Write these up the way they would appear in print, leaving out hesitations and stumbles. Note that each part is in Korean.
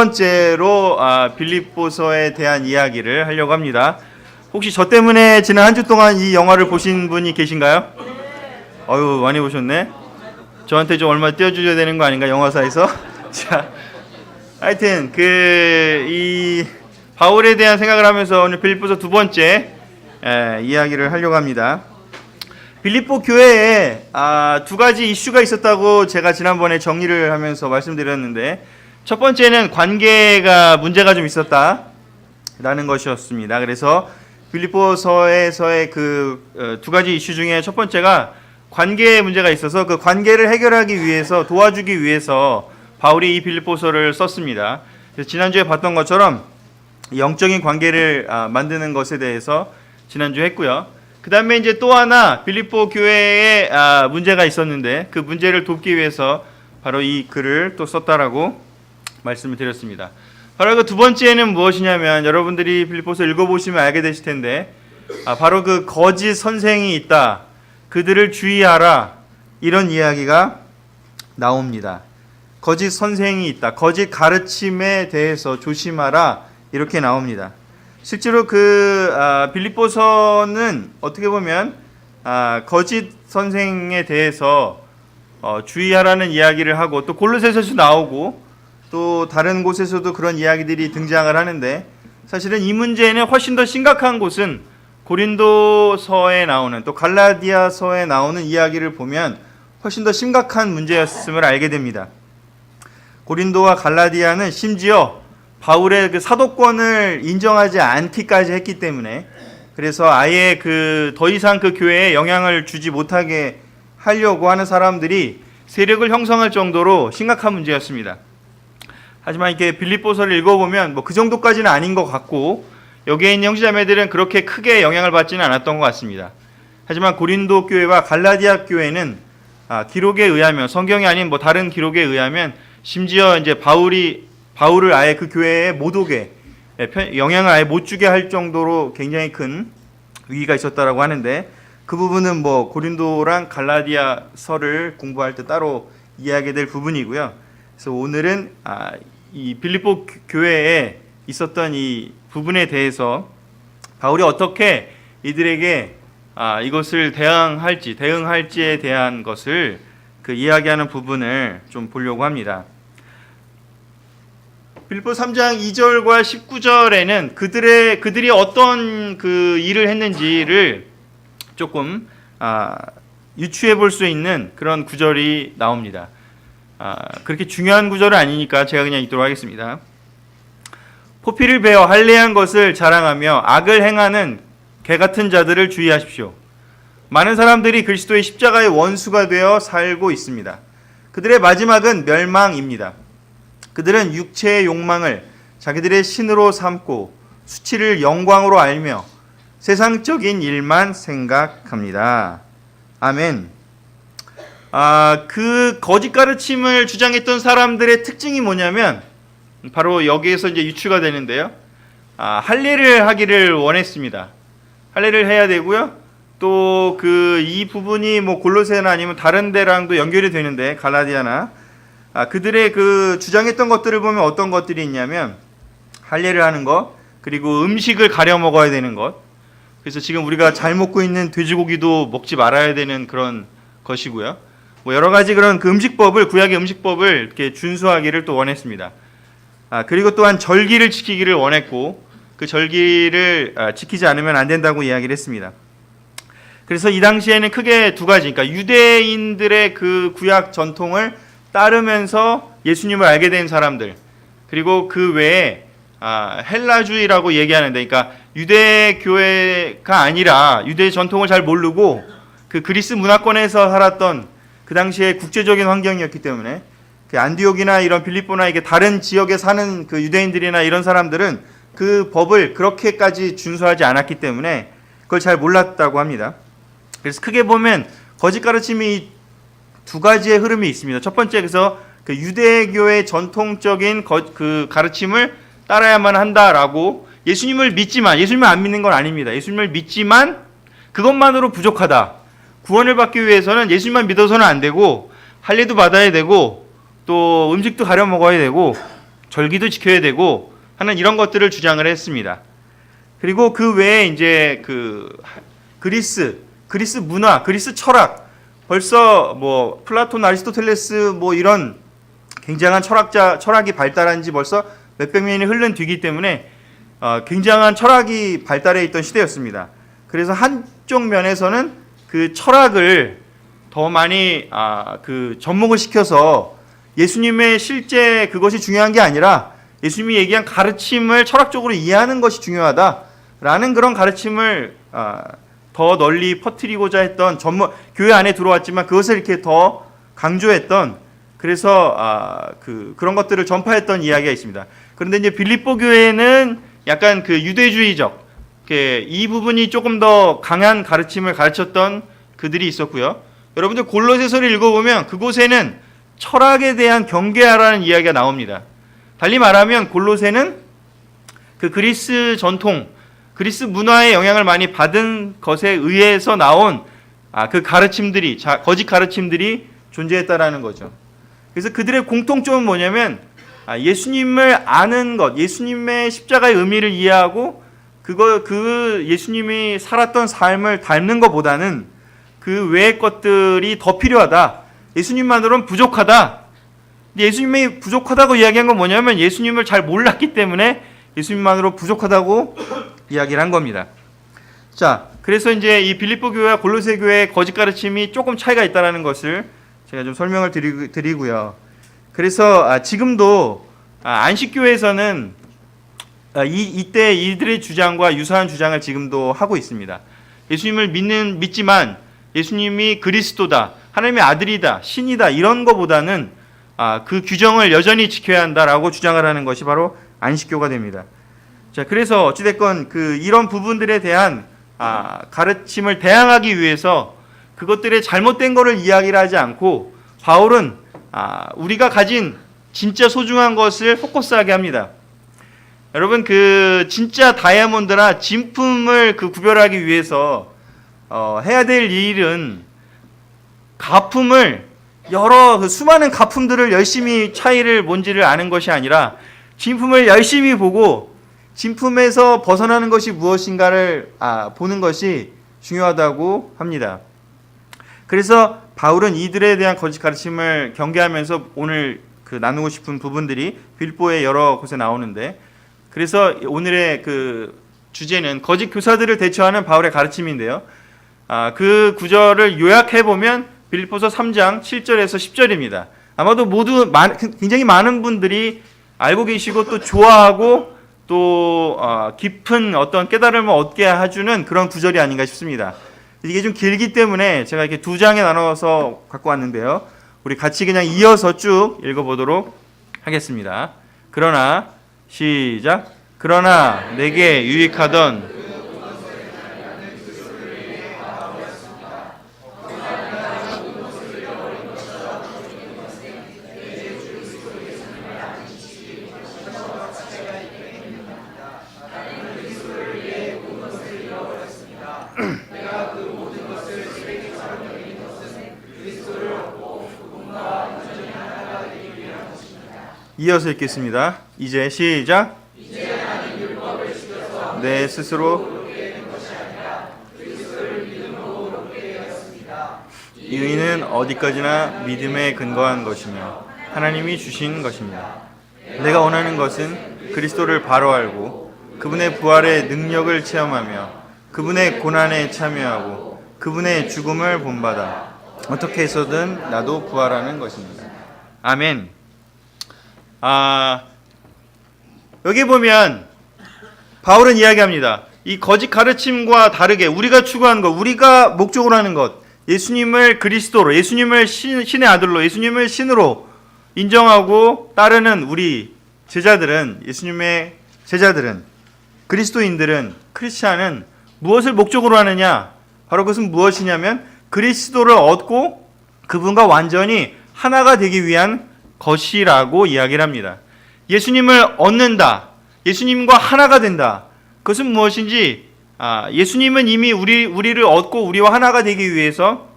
번째로 빌립보서에 대한 이야기를 하려고 합니다. 혹시 저 때문에 지난 한 주 동안 이 영화를 보신 분이 계신가요? 어휴, 많이 보셨네. 저한테 좀 얼마 띄워주셔야 되는 거 아닌가, 영화사에서? 자, 하여튼 이 바울에 대한 생각을 하면서 오늘 빌립보서 두 번째 이야기를 하려고 합니다. 빌립보 교회에 두 가지 이슈가 있었다고 제가 지난번에 정리를 하면서 말씀드렸는데, 첫 번째는 관계가 문제가 좀 있었다라는 것이었습니다. 그래서 빌립보서에서의 두 가지 이슈 중에 첫 번째가 관계에 문제가 있어서 그 관계를 해결하기 위해서, 도와주기 위해서 바울이 이 빌립보서를 썼습니다. 그래서 지난주에 봤던 것처럼 영적인 관계를 만드는 것에 대해서 지난주에 했고요. 그 다음에 이제 또 하나 빌립보 교회에 문제가 있었는데 그 문제를 돕기 위해서 바로 이 글을 또 썼다라고 말씀을 드렸습니다. 바로 그 두 번째는 무엇이냐면, 여러분들이 빌립보서 읽어보시면 알게 되실 텐데, 바로 그 거짓 선생이 있다, 그들을 주의하라, 이런 이야기가 나옵니다. 거짓 선생이 있다, 거짓 가르침에 대해서 조심하라, 이렇게 나옵니다. 실제로 빌립보서는 어떻게 보면 거짓 선생에 대해서 주의하라는 이야기를 하고, 또 골로새서에서 나오고 또 다른 곳에서도 그런 이야기들이 등장을 하는데, 사실은 이 문제는 훨씬 더 심각한 곳은 고린도서에 나오는, 또 갈라디아서에 나오는 이야기를 보면 훨씬 더 심각한 문제였음을 알게 됩니다. 고린도와 갈라디아는 심지어 바울의 그 사도권을 인정하지 않기까지 했기 때문에, 그래서 아예 더 이상 그 교회에 영향을 주지 못하게 하려고 하는 사람들이 세력을 형성할 정도로 심각한 문제였습니다. 하지만 이렇게 빌립보서를 읽어보면 그 정도까지는 아닌 것 같고, 여기에 있는 형제자매들은 그렇게 크게 영향을 받지는 않았던 것 같습니다. 하지만 고린도 교회와 갈라디아 교회는 기록에 의하면, 성경이 아닌 다른 기록에 의하면, 심지어 이제 바울을 아예 그 교회에 못 오게, 영향을 아예 못 주게 할 정도로 굉장히 큰 위기가 있었다라고 하는데, 그 부분은 고린도랑 갈라디아서를 공부할 때 따로 이야기가 될 부분이고요. 그래서 오늘은 이 빌립보 교회에 있었던 이 부분에 대해서 바울이 어떻게 이들에게 이것을 대응할지에 대한 것을 이야기하는 부분을 좀 보려고 합니다. 빌립보 3장 2절과 19절에는 그들이 어떤 일을 했는지를 조금 유추해 볼 수 있는 그런 구절이 나옵니다. 그렇게 중요한 구절은 아니니까 제가 그냥 읽도록 하겠습니다. 포피를 베어 할례한 것을 자랑하며 악을 행하는 개 같은 자들을 주의하십시오. 많은 사람들이 그리스도의 십자가의 원수가 되어 살고 있습니다. 그들의 마지막은 멸망입니다. 그들은 육체의 욕망을 자기들의 신으로 삼고 수치를 영광으로 알며 세상적인 일만 생각합니다. 아멘. 그 거짓 가르침을 주장했던 사람들의 특징이 뭐냐면, 바로 여기에서 이제 유추가 되는데요. 할례를 하기를 원했습니다. 할례를 해야 되고요. 또 이 부분이 골로새나 아니면 다른 데랑도 연결이 되는데, 갈라디아나, 그들의 주장했던 것들을 보면 어떤 것들이 있냐면, 할례를 하는 것, 그리고 음식을 가려 먹어야 되는 것. 그래서 지금 우리가 잘 먹고 있는 돼지고기도 먹지 말아야 되는 그런 것이고요. 여러 가지 그런 음식법을, 구약의 음식법을 이렇게 준수하기를 또 원했습니다. 그리고 또한 절기를 지키기를 원했고, 그 절기를 지키지 않으면 안 된다고 이야기를 했습니다. 그래서 이 당시에는 크게 두 가지, 그러니까 유대인들의 그 구약 전통을 따르면서 예수님을 알게 된 사람들, 그리고 그 외에 헬라주의라고 얘기하는데, 그러니까 유대교회가 아니라 유대 전통을 잘 모르고 그 그리스 문화권에서 살았던 그 당시에 국제적인 환경이었기 때문에, 안디옥이나 이런 빌립보나 이게 다른 지역에 사는 그 유대인들이나 이런 사람들은 그 법을 그렇게까지 준수하지 않았기 때문에 그걸 잘 몰랐다고 합니다. 그래서 크게 보면 거짓 가르침이 두 가지의 흐름이 있습니다. 첫 번째, 그래서 유대교의 전통적인 가르침을 따라야만 한다라고, 예수님을 안 믿는 건 아닙니다. 예수님을 믿지만 그것만으로 부족하다. 구원을 받기 위해서는 예수님만 믿어서는 안 되고, 할례도 받아야 되고, 또 음식도 가려 먹어야 되고, 절기도 지켜야 되고 하는 이런 것들을 주장을 했습니다. 그리고 그 외에 이제 그 그리스 문화, 그리스 철학, 벌써 뭐 플라톤, 아리스토텔레스 뭐 이런 굉장한 철학이 발달한 지 벌써 몇백 년이 흐른 뒤이기 때문에 굉장한 철학이 발달해 있던 시대였습니다. 그래서 한쪽 면에서는 그 철학을 더 많이 그 접목을 시켜서 예수님의 실제 그것이 중요한 게 아니라 예수님이 얘기한 가르침을 철학적으로 이해하는 것이 중요하다라는 그런 가르침을 더 널리 퍼뜨리고자 했던 교회 안에 들어왔지만 그것을 이렇게 더 강조했던, 그래서 그런 것들을 전파했던 이야기가 있습니다. 그런데 이제 빌립보 교회는 약간 그 유대주의적 이 부분이 조금 더 강한 가르침을 가르쳤던 그들이 있었고요. 여러분들 골로새서를 읽어보면 그곳에는 철학에 대한 경계하라는 이야기가 나옵니다. 달리 말하면 골로새는 그 그리스 전통, 그리스 문화의 영향을 많이 받은 것에 의해서 나온 그 가르침들이, 거짓 가르침들이 존재했다라는 거죠. 그래서 그들의 공통점은 뭐냐면 예수님을 아는 것, 예수님의 십자가의 의미를 이해하고 그 예수님이 살았던 삶을 닮는 것보다는 그 외의 것들이 더 필요하다. 예수님만으로는 부족하다. 예수님이 부족하다고 이야기한 건 뭐냐면 예수님을 잘 몰랐기 때문에 예수님만으로 부족하다고 이야기를 한 겁니다. 자, 그래서 이제 이 빌립보 교회와 골로새 교회의 거짓 가르침이 조금 차이가 있다는 것을 제가 좀 설명을 드리고요. 그래서 지금도 안식교회에서는 이때 이들의 주장과 유사한 주장을 지금도 하고 있습니다. 예수님을 믿지만 예수님이 그리스도다, 하나님의 아들이다, 신이다 이런 것보다는 그 규정을 여전히 지켜야 한다라고 주장을 하는 것이 바로 안식교가 됩니다. 자, 그래서 어찌됐건 이런 부분들에 대한 가르침을 대항하기 위해서 그것들의 잘못된 것을 이야기를 하지 않고 바울은 우리가 가진 진짜 소중한 것을 포커스하게 합니다. 여러분 진짜 다이아몬드나 진품을 구별하기 위해서 해야 될 일은 가품을 수많은 가품들을 열심히 차이를 뭔지를 아는 것이 아니라 진품을 열심히 보고 진품에서 벗어나는 것이 무엇인가를 보는 것이 중요하다고 합니다. 그래서 바울은 이들에 대한 거짓 가르침을 경계하면서 오늘 나누고 싶은 부분들이 빌립보의 여러 곳에 나오는데, 그래서 오늘의 주제는 거짓 교사들을 대처하는 바울의 가르침인데요. 그 구절을 요약해보면 빌립보서 3장 7절에서 10절입니다. 아마도 굉장히 많은 분들이 알고 계시고 또 좋아하고 또 깊은 어떤 깨달음을 얻게 해주는 그런 구절이 아닌가 싶습니다. 이게 좀 길기 때문에 제가 이렇게 두 장에 나눠서 갖고 왔는데요. 우리 같이 그냥 이어서 쭉 읽어보도록 하겠습니다. 그러나 시작. 그러나 내게 유익하던 이어서 읽겠습니다. 이제 시작. 이제 나는 율법을 지켜서 내 스스로 이 의는 어디까지나 믿음에 근거한 것이며 하나님이 주신 것입니다. 내가 원하는 것은 그리스도를 바로 알고 그분의 부활의 능력을 체험하며 그분의 고난에 참여하고 그분의 죽음을 본받아 어떻게 해서든 나도 부활하는 것입니다. 아멘. 여기 보면 바울은 이야기합니다. 이 거짓 가르침과 다르게 우리가 추구하는 것, 우리가 목적으로 하는 것, 예수님을 그리스도로, 예수님을 신의 아들로, 예수님을 신으로 인정하고 따르는 우리 제자들은, 예수님의 제자들은, 그리스도인들은, 크리스찬은 무엇을 목적으로 하느냐? 바로 그것은 무엇이냐면 그리스도를 얻고 그분과 완전히 하나가 되기 위한 것이라고 이야기를 합니다. 예수님을 얻는다. 예수님과 하나가 된다. 그것은 무엇인지 예수님은 이미 우리를 얻고 우리와 하나가 되기 위해서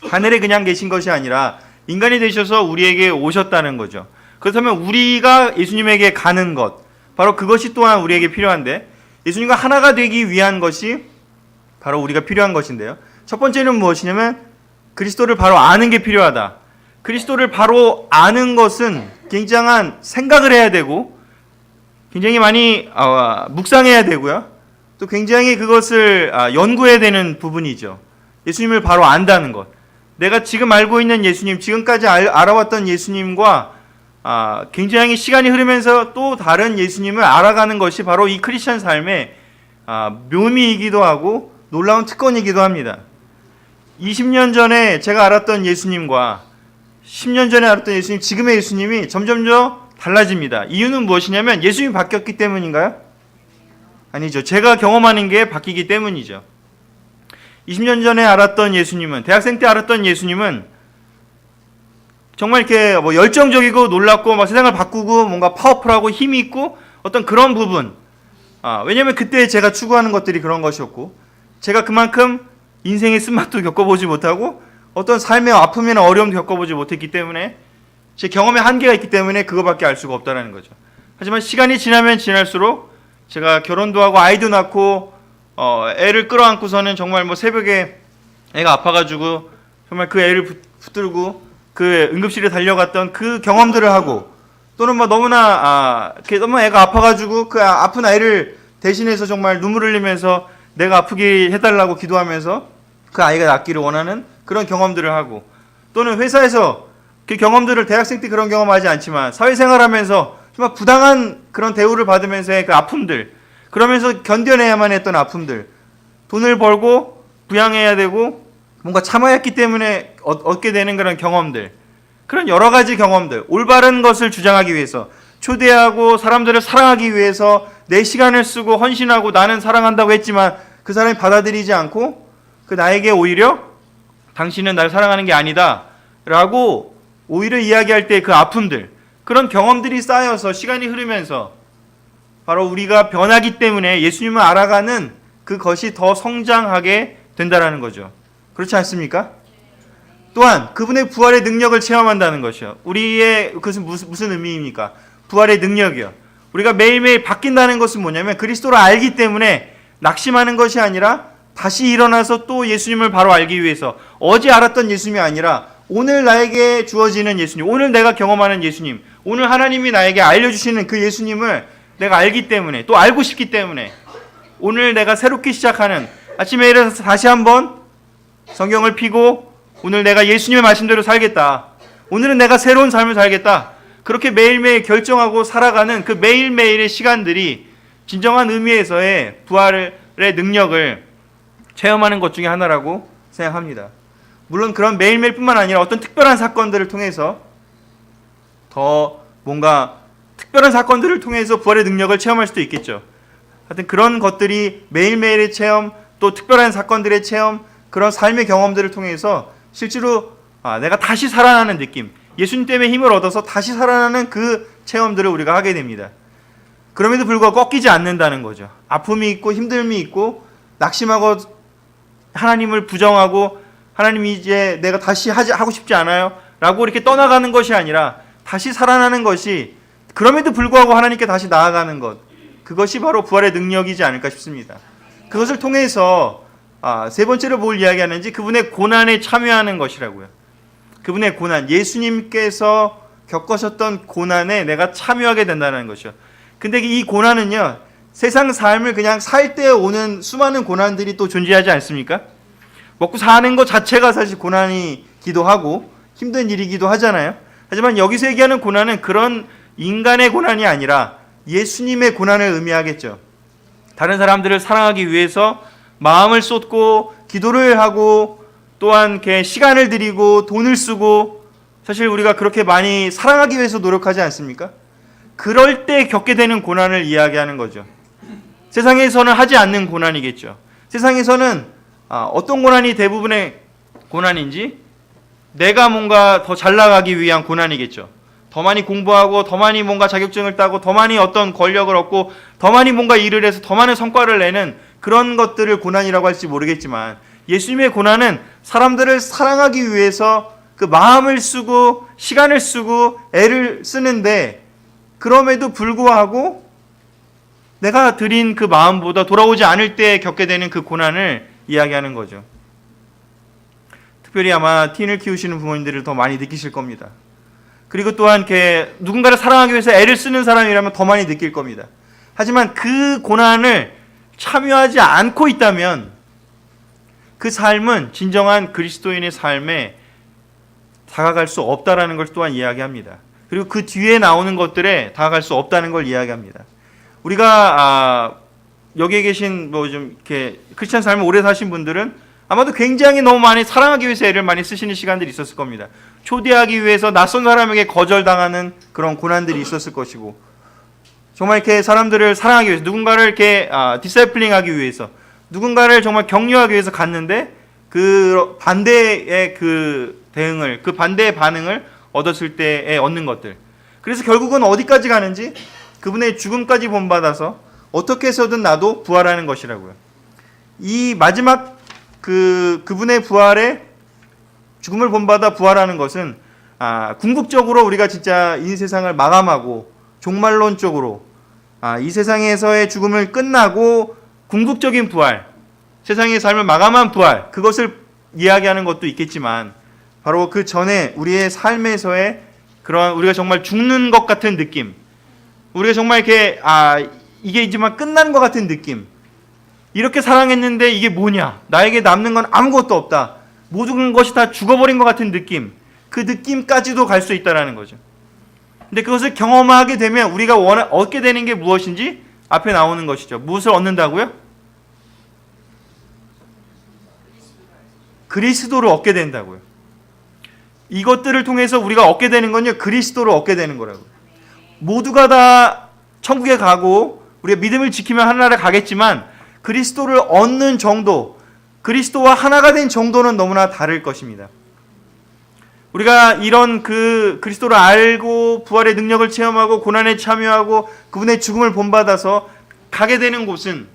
하늘에 그냥 계신 것이 아니라 인간이 되셔서 우리에게 오셨다는 거죠. 그렇다면 우리가 예수님에게 가는 것, 바로 그것이 또한 우리에게 필요한데, 예수님과 하나가 되기 위한 것이 바로 우리가 필요한 것인데요. 첫 번째는 무엇이냐면 그리스도를 바로 아는 게 필요하다. 그리스도를 바로 아는 것은 굉장한 생각을 해야 되고 굉장히 많이 묵상해야 되고요. 또 굉장히 그것을 연구해야 되는 부분이죠. 예수님을 바로 안다는 것. 내가 지금 알고 있는 예수님, 지금까지 알아왔던 예수님과 굉장히 시간이 흐르면서 또 다른 예수님을 알아가는 것이 바로 이 크리스천 삶의 묘미이기도 하고 놀라운 특권이기도 합니다. 20년 전에 제가 알았던 예수님과 10년 전에 알았던 예수님, 지금의 예수님이 점점 달라집니다. 이유는 무엇이냐면 예수님이 바뀌었기 때문인가요? 아니죠. 제가 경험하는 게 바뀌기 때문이죠. 20년 전에 알았던 예수님은, 대학생 때 알았던 예수님은 정말 이렇게 열정적이고 놀랍고 막 세상을 바꾸고 뭔가 파워풀하고 힘이 있고 어떤 그런 부분. 왜냐하면 그때 제가 추구하는 것들이 그런 것이었고, 제가 그만큼 인생의 쓴맛도 겪어보지 못하고 어떤 삶의 아픔이나 어려움도 겪어보지 못했기 때문에 제 경험에 한계가 있기 때문에 그거밖에 알 수가 없다는 거죠. 하지만 시간이 지나면 지날수록 제가 결혼도 하고 아이도 낳고 애를 끌어안고서는 정말 새벽에 애가 아파가지고 정말 그 애를 붙들고 그 응급실에 달려갔던 그 경험들을 하고, 또는 너무나 너무 애가 아파가지고 그 아픈 아이를 대신해서 정말 눈물 흘리면서 내가 아프게 해달라고 기도하면서 그 아이가 낫기를 원하는 그런 경험들을 하고, 또는 회사에서 그 경험들을 대학생 때 그런 경험하지 않지만 사회생활하면서 정말 부당한 그런 대우를 받으면서의 그 아픔들, 그러면서 견뎌내야만 했던 아픔들, 돈을 벌고 부양해야 되고 뭔가 참아야 했기 때문에 얻게 되는 그런 경험들, 그런 여러 가지 경험들, 올바른 것을 주장하기 위해서, 초대하고 사람들을 사랑하기 위해서 내 시간을 쓰고 헌신하고 나는 사랑한다고 했지만 그 사람이 받아들이지 않고 그 나에게 오히려 당신은 날 사랑하는 게 아니다 라고 오히려 이야기할 때 그 아픔들, 그런 경험들이 쌓여서 시간이 흐르면서 바로 우리가 변하기 때문에 예수님을 알아가는 그것이 더 성장하게 된다는 거죠. 그렇지 않습니까? 또한 그분의 부활의 능력을 체험한다는 것이요. 우리의 그것은 무슨 의미입니까? 부활의 능력이요. 우리가 매일매일 바뀐다는 것은 뭐냐면 그리스도를 알기 때문에 낙심하는 것이 아니라 다시 일어나서 또 예수님을 바로 알기 위해서, 어제 알았던 예수님이 아니라 오늘 나에게 주어지는 예수님, 오늘 내가 경험하는 예수님, 오늘 하나님이 나에게 알려주시는 그 예수님을 내가 알기 때문에, 또 알고 싶기 때문에 오늘 내가 새롭게 시작하는, 아침에 일어나서 다시 한번 성경을 펴고 오늘 내가 예수님의 말씀대로 살겠다, 오늘은 내가 새로운 삶을 살겠다, 그렇게 매일매일 결정하고 살아가는 그 매일매일의 시간들이 진정한 의미에서의 부활의 능력을 체험하는 것 중에 하나라고 생각합니다. 물론 그런 매일매일뿐만 아니라 어떤 특별한 사건들을 통해서, 더 뭔가 특별한 사건들을 통해서 부활의 능력을 체험할 수도 있겠죠. 하여튼 그런 것들이 매일매일의 체험, 또 특별한 사건들의 체험, 그런 삶의 경험들을 통해서 실제로 내가 다시 살아나는 느낌, 예수님 때문에 힘을 얻어서 다시 살아나는 그 체험들을 우리가 하게 됩니다. 그럼에도 불구하고 꺾이지 않는다는 거죠. 아픔이 있고 힘듦이 있고 낙심하고 하나님을 부정하고 하나님이 이제 내가 다시 하고 싶지 않아요 라고 이렇게 떠나가는 것이 아니라 다시 살아나는 것이, 그럼에도 불구하고 하나님께 다시 나아가는 것, 그것이 바로 부활의 능력이지 않을까 싶습니다. 그것을 통해서 세 번째로 뭘 이야기하는지, 그분의 고난에 참여하는 것이라고요. 그분의 고난, 예수님께서 겪으셨던 고난에 내가 참여하게 된다는 것이요. 근데 이 고난은요, 세상 삶을 그냥 살 때 오는 수많은 고난들이 또 존재하지 않습니까? 먹고 사는 것 자체가 사실 고난이기도 하고 힘든 일이기도 하잖아요. 하지만 여기서 얘기하는 고난은 그런 인간의 고난이 아니라 예수님의 고난을 의미하겠죠. 다른 사람들을 사랑하기 위해서 마음을 쏟고 기도를 하고 또한 이렇게 시간을 들이고 돈을 쓰고, 사실 우리가 그렇게 많이 사랑하기 위해서 노력하지 않습니까? 그럴 때 겪게 되는 고난을 이야기하는 거죠. 세상에서는 하지 않는 고난이겠죠. 세상에서는 어떤 고난이 대부분의 고난인지, 내가 뭔가 더 잘 나가기 위한 고난이겠죠. 더 많이 공부하고 더 많이 뭔가 자격증을 따고 더 많이 어떤 권력을 얻고 더 많이 뭔가 일을 해서 더 많은 성과를 내는 그런 것들을 고난이라고 할지 모르겠지만, 예수님의 고난은 사람들을 사랑하기 위해서 그 마음을 쓰고 시간을 쓰고 애를 쓰는데 그럼에도 불구하고 내가 드린 그 마음보다 돌아오지 않을 때 겪게 되는 그 고난을 이야기하는 거죠. 특별히 아마 틴을 키우시는 부모님들을 더 많이 느끼실 겁니다. 그리고 또한 이렇게 누군가를 사랑하기 위해서 애를 쓰는 사람이라면 더 많이 느낄 겁니다. 하지만 그 고난을 참여하지 않고 있다면 그 삶은 진정한 그리스도인의 삶에 다가갈 수 없다라는 걸 또한 이야기합니다. 그리고 그 뒤에 나오는 것들에 다가갈 수 없다는 걸 이야기합니다. 우리가 여기에 계신 뭐 좀 이렇게 크리스찬 삶을 오래 사신 분들은 아마도 굉장히 너무 많이 사랑하기 위해서 애를 많이 쓰시는 시간들이 있었을 겁니다. 초대하기 위해서 낯선 사람에게 거절당하는 그런 고난들이 있었을 것이고, 정말 이렇게 사람들을 사랑하기 위해서, 누군가를 이렇게 디사이플링하기 위해서, 누군가를 정말 격려하기 위해서 갔는데 그 반대의 그 대응을, 그 반대의 반응을 얻었을 때에 얻는 것들. 그래서 결국은 어디까지 가는지, 그분의 죽음까지 본받아서 어떻게 해서든 나도 부활하는 것이라고요. 이 마지막 그분의 부활에, 죽음을 본받아 부활하는 것은 궁극적으로 우리가 진짜 이 세상을 마감하고 종말론적으로 이 세상에서의 죽음을 끝나고 궁극적인 부활, 세상의 삶을 마감한 부활, 그것을 이야기하는 것도 있겠지만 바로 그 전에 우리의 삶에서의 그러한 우리가 정말 죽는 것 같은 느낌, 우리가 정말 이렇게 이게 이제만 끝난 것 같은 느낌, 이렇게 사랑했는데 이게 뭐냐, 나에게 남는 건 아무것도 없다, 모든 것이 다 죽어버린 것 같은 느낌, 그 느낌까지도 갈 수 있다는 거죠. 근데 그것을 경험하게 되면 우리가 얻게 되는 게 무엇인지 앞에 나오는 것이죠. 무엇을 얻는다고요? 그리스도를 얻게 된다고요. 이것들을 통해서 우리가 얻게 되는 건요, 그리스도를 얻게 되는 거라고요. 모두가 다 천국에 가고 우리가 믿음을 지키면 하나나라 가겠지만 그리스도를 얻는 정도, 그리스도와 하나가 된 정도는 너무나 다를 것입니다. 우리가 이런 그 그리스도를 알고 부활의 능력을 체험하고 고난에 참여하고 그분의 죽음을 본받아서 가게 되는 곳은,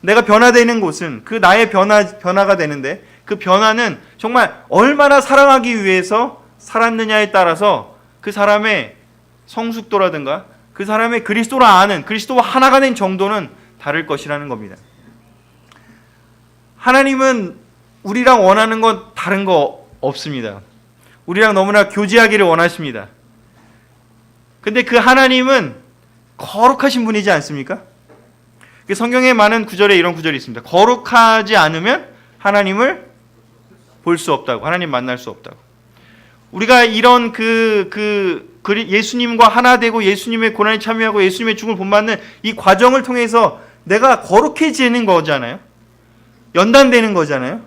내가 변화되는 곳은 그 나의 변화가 되는데, 그 변화는 정말 얼마나 사랑하기 위해서 살았느냐에 따라서 그 사람의 성숙도라든가 그 사람의 그리스도를 아는, 그리스도와 하나가 된 정도는 다를 것이라는 겁니다. 하나님은 우리랑 원하는 건 다른 거 없습니다. 우리랑 너무나 교제하기를 원하십니다. 근데 그 하나님은 거룩하신 분이지 않습니까? 성경에 많은 구절에 이런 구절이 있습니다. 거룩하지 않으면 하나님을 볼 수 없다고, 하나님 만날 수 없다고. 우리가 이런 예수님과 하나 되고 예수님의 고난에 참여하고 예수님의 죽음을 본받는 이 과정을 통해서 내가 거룩해지는 거잖아요. 연단되는 거잖아요.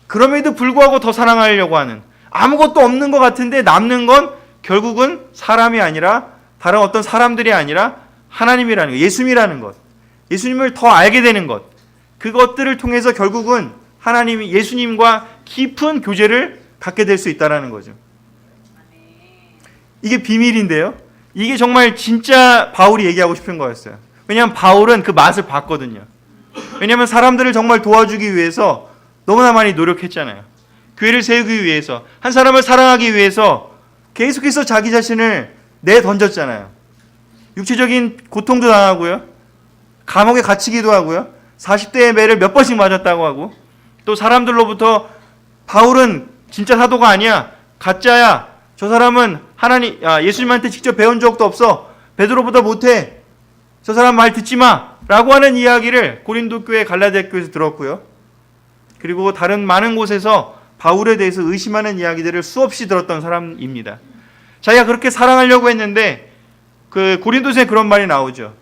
그럼에도 불구하고 더 사랑하려고 하는, 아무것도 없는 것 같은데 남는 건 결국은 사람이 아니라, 다른 어떤 사람들이 아니라 하나님이라는 것, 예수님이라는 것, 예수님을 더 알게 되는 것, 그것들을 통해서 결국은 하나님이, 예수님과 깊은 교제를 갖게 될 수 있다는 거죠. 이게 비밀인데요, 이게 정말 진짜 바울이 얘기하고 싶은 거였어요. 왜냐하면 바울은 그 맛을 봤거든요. 왜냐하면 사람들을 정말 도와주기 위해서 너무나 많이 노력했잖아요. 교회를 세우기 위해서, 한 사람을 사랑하기 위해서 계속해서 자기 자신을 내던졌잖아요. 육체적인 고통도 당하고요, 감옥에 갇히기도 하고요, 40대의 매를 몇 번씩 맞았다고 하고, 또 사람들로부터 바울은 진짜 사도가 아니야, 가짜야, 저 사람은 예수님한테 직접 배운 적도 없어, 베드로보다 못해, 저 사람 말 듣지 마 라고 하는 이야기를 고린도 교회, 갈라디아 교회에서 들었고요. 그리고 다른 많은 곳에서 바울에 대해서 의심하는 이야기들을 수없이 들었던 사람입니다. 자기가 그렇게 사랑하려고 했는데 그 고린도서에 그런 말이 나오죠.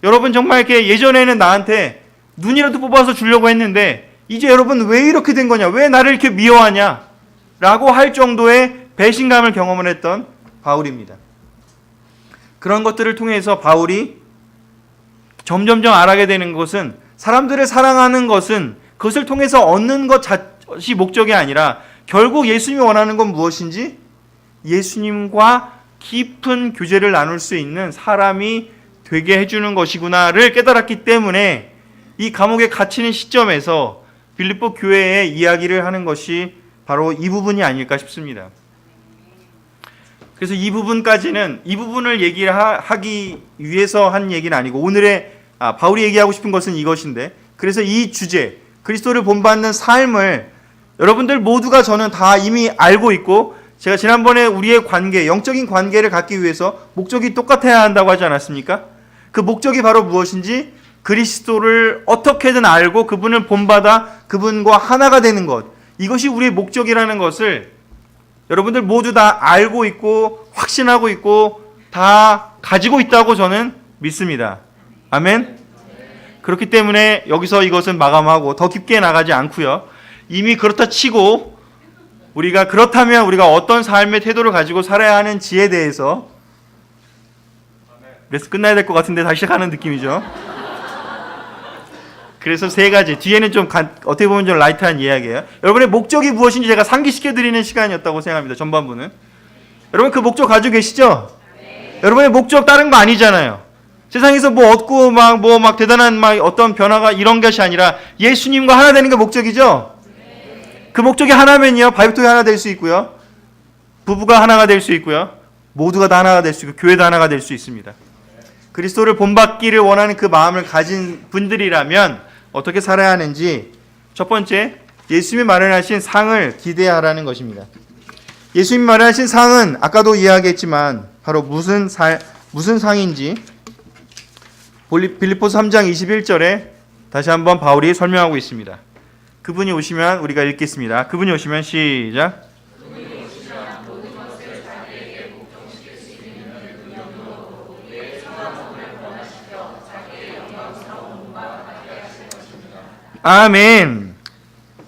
여러분 정말 이렇게 예전에는 나한테 눈이라도 뽑아서 주려고 했는데 이제 여러분 왜 이렇게 된 거냐, 왜 나를 이렇게 미워하냐 라고 할 정도의 배신감을 경험을 했던 바울입니다. 그런 것들을 통해서 바울이 점점점 알게 되는 것은, 사람들을 사랑하는 것은 그것을 통해서 얻는 것이 목적이 아니라 결국 예수님이 원하는 건 무엇인지, 예수님과 깊은 교제를 나눌 수 있는 사람이 되게 해주는 것이구나를 깨달았기 때문에 이 감옥에 갇히는 시점에서 빌립보 교회의 이야기를 하는 것이 바로 이 부분이 아닐까 싶습니다. 그래서 이 부분까지는 이 부분을 하기 위해서 한 얘기는 아니고 오늘의 바울이 얘기하고 싶은 것은 이것인데, 그래서 이 주제 그리스도를 본받는 삶을 여러분들 모두가 저는 다 이미 알고 있고, 제가 지난번에 우리의 관계, 영적인 관계를 갖기 위해서 목적이 똑같아야 한다고 하지 않았습니까? 그 목적이 바로 무엇인지 그리스도를 어떻게든 알고 그분을 본받아 그분과 하나가 되는 것, 이것이 우리의 목적이라는 것을 여러분들 모두 다 알고 있고 확신하고 있고 다 가지고 있다고 저는 믿습니다. 아멘. 그렇기 때문에 여기서 이것은 마감하고 더 깊게 나가지 않고요. 이미 그렇다 치고 우리가 그렇다면 우리가 어떤 삶의 태도를 가지고 살아야 하는지에 대해서, 그래서 끝나야 될 것 같은데 다시 시작하는 느낌이죠. 그래서 세 가지, 뒤에는 좀 어떻게 보면 좀 라이트한 이야기예요. 여러분의 목적이 무엇인지 제가 상기시켜드리는 시간이었다고 생각합니다. 전반부는. 여러분 그 목적 가지고 계시죠? 네. 여러분의 목적 다른 거 아니잖아요. 세상에서 뭐 얻고 막 대단한 어떤 변화가 이런 것이 아니라 예수님과 하나 되는 게 목적이죠? 네. 그 목적이 하나면요, 바이브톡이 하나 될 수 있고요, 부부가 하나가 될 수 있고요, 모두가 다 하나가 될 수 있고 교회도 하나가 될 수 있습니다. 그리스도를 본받기를 원하는 그 마음을 가진 분들이라면 어떻게 살아야 하는지, 첫 번째, 예수님이 마련하신 상을 기대하라는 것입니다. 예수님이 마련하신 상은 아까도 이야기했지만 바로 무슨 상인지 빌립보서 3장 21절에 다시 한번 바울이 설명하고 있습니다. 그분이 오시면 우리가 읽겠습니다. 그분이 오시면 시작. 아멘.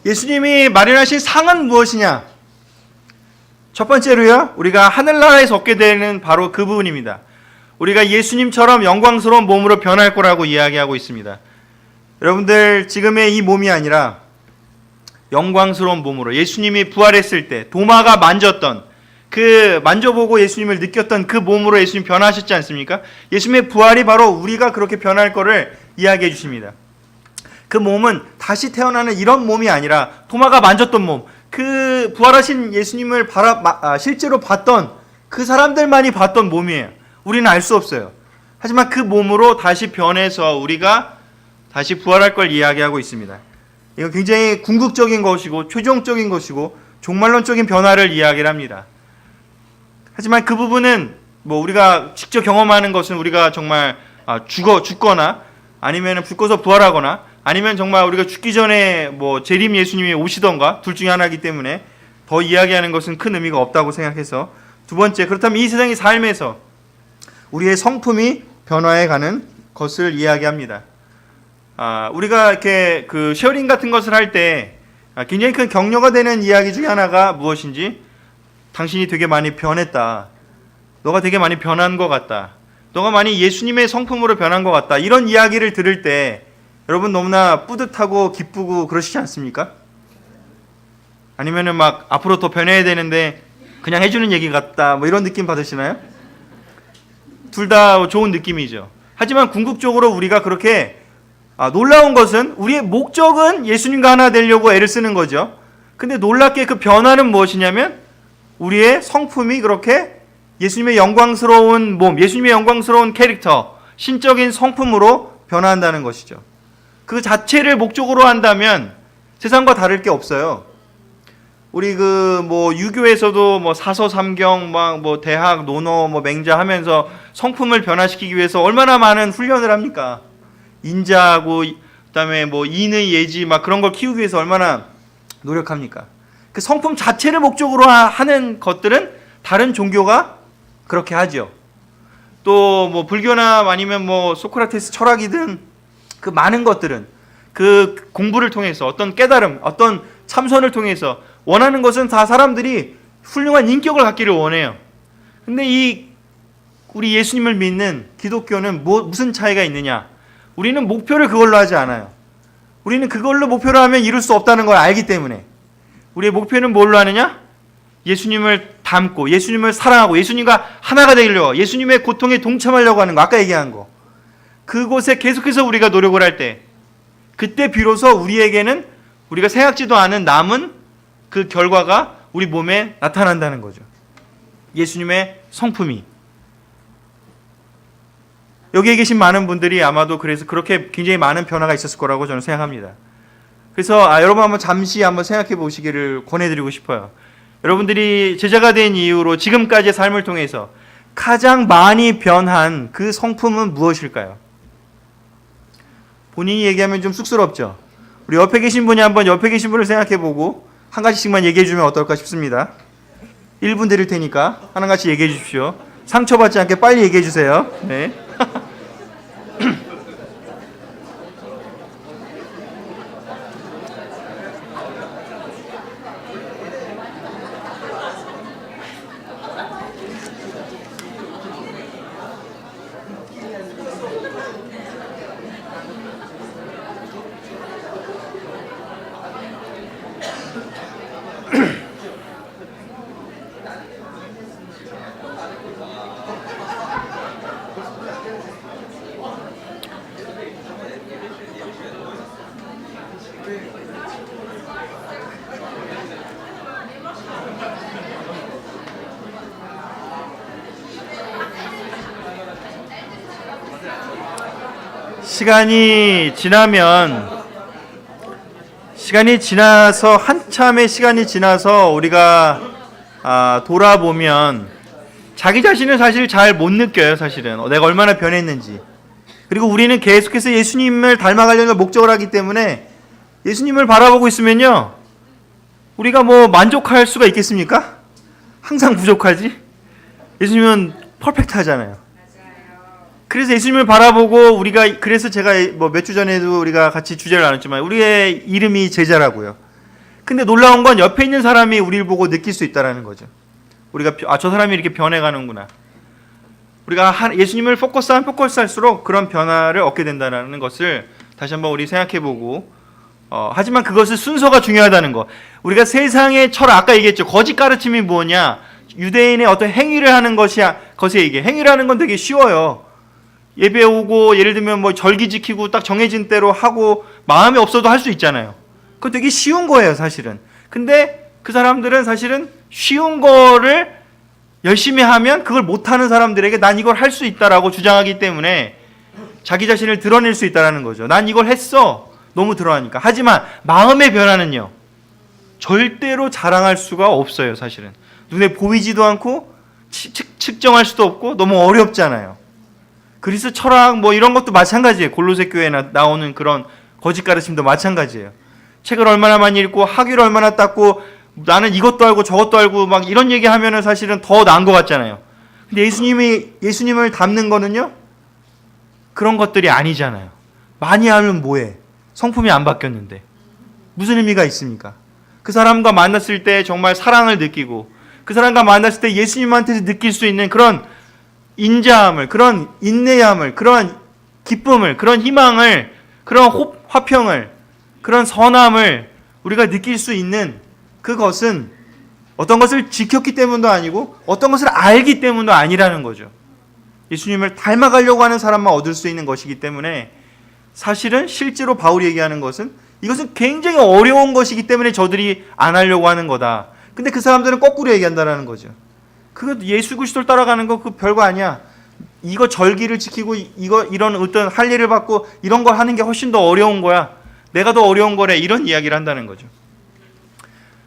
예수님이 마련하신 상은 무엇이냐? 첫 번째로요, 우리가 하늘나라에서 얻게 되는 바로 그 부분입니다. 우리가 예수님처럼 영광스러운 몸으로 변할 거라고 이야기하고 있습니다. 여러분들 지금의 이 몸이 아니라 영광스러운 몸으로, 예수님이 부활했을 때 도마가 만졌던 만져보고 예수님을 느꼈던 그 몸으로 예수님 변하셨지 않습니까? 예수님의 부활이 바로 우리가 그렇게 변할 거를 이야기해 주십니다. 그 몸은 다시 태어나는 이런 몸이 아니라 도마가 만졌던 몸, 그 부활하신 예수님을 실제로 봤던 그 사람들만이 봤던 몸이에요. 우리는 알 수 없어요. 하지만 그 몸으로 다시 변해서 우리가 다시 부활할 걸 이야기하고 있습니다. 이건 굉장히 궁극적인 것이고 최종적인 것이고 종말론적인 변화를 이야기를 합니다. 하지만 그 부분은 우리가 직접 경험하는 것은 우리가 정말 죽거나 아니면 죽고서 부활하거나 아니면 정말 우리가 죽기 전에 재림 예수님이 오시던가 둘 중에 하나이기 때문에 더 이야기하는 것은 큰 의미가 없다고 생각해서, 두 번째, 그렇다면 이 세상의 삶에서 우리의 성품이 변화해가는 것을 이야기합니다. 우리가 이렇게 그 쉐어링 같은 것을 할 때 굉장히 큰 격려가 되는 이야기 중에 하나가 무엇인지, 당신이 되게 많이 변했다, 너가 되게 많이 변한 것 같다, 너가 많이 예수님의 성품으로 변한 것 같다, 이런 이야기를 들을 때 여러분 너무나 뿌듯하고 기쁘고 그러시지 않습니까? 아니면은 앞으로 더 변해야 되는데 그냥 해주는 얘기 같다, 이런 느낌 받으시나요? 둘 다 좋은 느낌이죠. 하지만 궁극적으로 우리가 그렇게 놀라운 것은 우리의 목적은 예수님과 하나 되려고 애를 쓰는 거죠. 근데 놀랍게 그 변화는 무엇이냐면 우리의 성품이 그렇게 예수님의 영광스러운 몸, 예수님의 영광스러운 캐릭터, 신적인 성품으로 변화한다는 것이죠. 그 자체를 목적으로 한다면 세상과 다를 게 없어요. 우리 유교에서도 사서 삼경 대학 논어 맹자 하면서 성품을 변화시키기 위해서 얼마나 많은 훈련을 합니까? 인자하고 그다음에 인의 예지 그런 걸 키우기 위해서 얼마나 노력합니까? 그 성품 자체를 목적으로 하는 것들은 다른 종교가 그렇게 하죠. 또 불교나 아니면 소크라테스 철학이든 그 많은 것들은 그 공부를 통해서 어떤 깨달음, 어떤 참선을 통해서 원하는 것은 다 사람들이 훌륭한 인격을 갖기를 원해요. 근데 우리 예수님을 믿는 기독교는 무슨 차이가 있느냐? 우리는 목표를 그걸로 하지 않아요. 우리는 그걸로 목표로 하면 이룰 수 없다는 걸 알기 때문에 우리의 목표는 뭘로 하느냐? 예수님을 닮고 예수님을 사랑하고 예수님과 하나가 되려고, 예수님의 고통에 동참하려고 하는 거, 아까 얘기한 거. 그곳에 계속해서 우리가 노력을 할 때, 그때 비로소 우리에게는 우리가 생각지도 않은 남은 그 결과가 우리 몸에 나타난다는 거죠. 예수님의 성품이. 여기에 계신 많은 분들이 아마도 그래서 그렇게 굉장히 많은 변화가 있었을 거라고 저는 생각합니다. 그래서 여러분 한번 잠시 한번 생각해 보시기를 권해드리고 싶어요. 여러분들이 제자가 된 이후로 지금까지의 삶을 통해서 가장 많이 변한 그 성품은 무엇일까요? 본인이 얘기하면 좀 쑥스럽죠. 우리 옆에 계신 분이 한번 옆에 계신 분을 생각해 보고 한 가지씩만 얘기해 주면 어떨까 싶습니다. 1분 드릴 테니까 하나같이 얘기해 주십시오. 상처받지 않게 빨리 얘기해 주세요. 네. 시간이 지나서 한참의 시간이 지나서 우리가 돌아보면 자기 자신을 사실 잘 못 느껴요. 사실은 내가 얼마나 변했는지. 그리고 우리는 계속해서 예수님을 닮아가려는 목적을 하기 때문에 예수님을 바라보고 있으면요, 우리가 뭐 만족할 수가 있겠습니까? 항상 부족하지. 예수님은 퍼펙트하잖아요. 그래서 예수님을 바라보고 우리가, 그래서 제가 뭐 몇 주 전에도 우리가 같이 주제를 나눴지만 우리의 이름이 제자라고요. 근데 놀라운 건 옆에 있는 사람이 우리를 보고 느낄 수 있다라는 거죠. 우리가 저 사람이 이렇게 변해가는구나. 우리가 예수님을 포커스할수록 그런 변화를 얻게 된다는 것을 다시 한번 우리 생각해보고, 하지만 그것은 순서가 중요하다는 거. 우리가 세상의 철학, 아까 얘기했죠. 거짓 가르침이 뭐냐? 유대인의 어떤 행위를 하는 것에 이게 행위를 하는 건 되게 쉬워요. 예배 오고 예를 들면 뭐 절기 지키고 딱 정해진 대로 하고 마음이 없어도 할 수 있잖아요. 그거 되게 쉬운 거예요, 사실은. 근데 그 사람들은 사실은 쉬운 거를 열심히 하면 그걸 못하는 사람들에게 난 이걸 할 수 있다라고 주장하기 때문에 자기 자신을 드러낼 수 있다는 거죠. 난 이걸 했어. 너무 드러나니까. 하지만 마음의 변화는요, 절대로 자랑할 수가 없어요. 사실은 눈에 보이지도 않고 측정할 수도 없고 너무 어렵잖아요. 그리스 철학 뭐 이런 것도 마찬가지예요. 골로새 교회에 나오는 그런 거짓 가르침도 마찬가지예요. 책을 얼마나 많이 읽고 학위를 얼마나 땄고 나는 이것도 알고 저것도 알고 막 이런 얘기하면은 사실은 더 나은 것 같잖아요. 근데 예수님을 닮는 거는요, 그런 것들이 아니잖아요. 많이 알면 뭐해? 성품이 안 바뀌었는데 무슨 의미가 있습니까? 그 사람과 만났을 때 정말 사랑을 느끼고 그 사람과 만났을 때 예수님한테서 느낄 수 있는 그런 인자함을, 그런 인내함을, 그런 기쁨을, 그런 희망을, 그런 화평을, 그런 선함을 우리가 느낄 수 있는 그것은 어떤 것을 지켰기 때문도 아니고 어떤 것을 알기 때문도 아니라는 거죠. 예수님을 닮아가려고 하는 사람만 얻을 수 있는 것이기 때문에 사실은 실제로 바울이 얘기하는 것은 이것은 굉장히 어려운 것이기 때문에 저들이 안 하려고 하는 거다. 근데 그 사람들은 거꾸로 얘기한다는 거죠. 그거 예수 그리스도를 따라가는 거 그거 별거 아니야. 이거 절기를 지키고 이런 어떤 할례를 받고 이런 걸 하는 게 훨씬 더 어려운 거야. 내가 더 어려운 거래. 이런 이야기를 한다는 거죠.